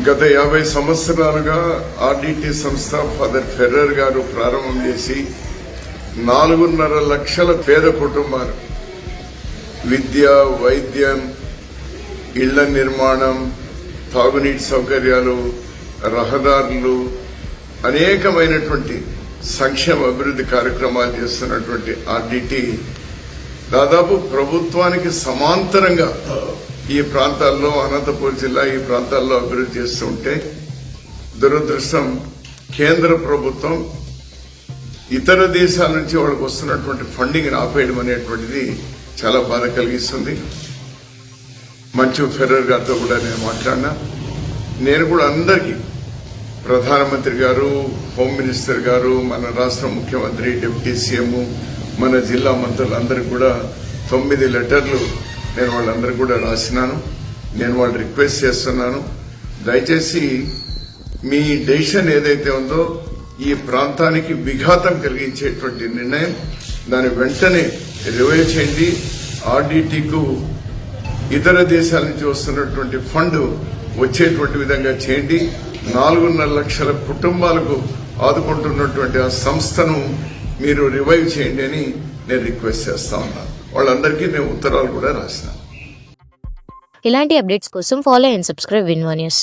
గత 50 సంవత్సరాలుగా ఆర్డిటి సంస్థ ఫాదర్ ఫెర్రర్ గారు ప్రారంభం చేసి 4.5 లక్షల పేద కుటుంబాలు విద్య, వైద్యం, ఇళ్ల నిర్మాణం, తాగునీటి సౌకర్యాలు, రహదారులు, అనేకమైనటువంటి సంక్షేమ అభివృద్ధి కార్యక్రమాలు చేస్తున్నటువంటి ఆర్డిటి దాదాపు ప్రభుత్వానికి సమాంతరంగా ఈ ప్రాంతాల్లో, అనంతపూర్ జిల్లా ఈ ప్రాంతాల్లో అభివృద్ధి చేస్తూ ఉంటే దురదృష్టం కేంద్ర ప్రభుత్వం ఇతర దేశాల నుంచి వాళ్ళకు వస్తున్నటువంటి ఫండింగ్ ఆపేయడం అనేటువంటిది చాలా బాధ కలిగిస్తుంది. మంచు ఫెర్రర్ గారితో కూడా నేను మాట్లాడినా. నేను కూడా అందరికీ, ప్రధానమంత్రి గారు, హోమ్ మినిస్టర్ గారు, మన రాష్ట్ర ముఖ్యమంత్రి, డిప్యూటీ సీఎం, మన జిల్లా మంత్రులందరికీ కూడా 9 లెటర్లు నేను వాళ్ళందరికీ కూడా రాసినాను. నేను వాళ్ళు రిక్వెస్ట్ చేస్తున్నాను, దయచేసి మీ డెసిషన్ ఏదైతే ఉందో ఈ ప్రాంతానికి విఘాతం కలిగించేటువంటి నిర్ణయం దాన్ని వెంటనే రివైవ్ చేయండి. ఆర్డిటికు ఇతర దేశాల నుంచి వస్తున్నటువంటి ఫండ్ వచ్చేటువంటి విధంగా చేయండి. 4.5 లక్షల కుటుంబాలకు ఆదుకుంటున్నటువంటి ఆ సంస్థను మీరు రివైవ్ చేయండి అని నేను రిక్వెస్ట్ చేస్తా ఉన్నాను. వాళ్ళందరికీ నేను ఉత్తరాలు కూడా రాసినాను. ఇలాంటి అప్డేట్స్ కోసం ఫాలో అండ్ సబ్స్క్రైబ్ విన్వా న్యూస్.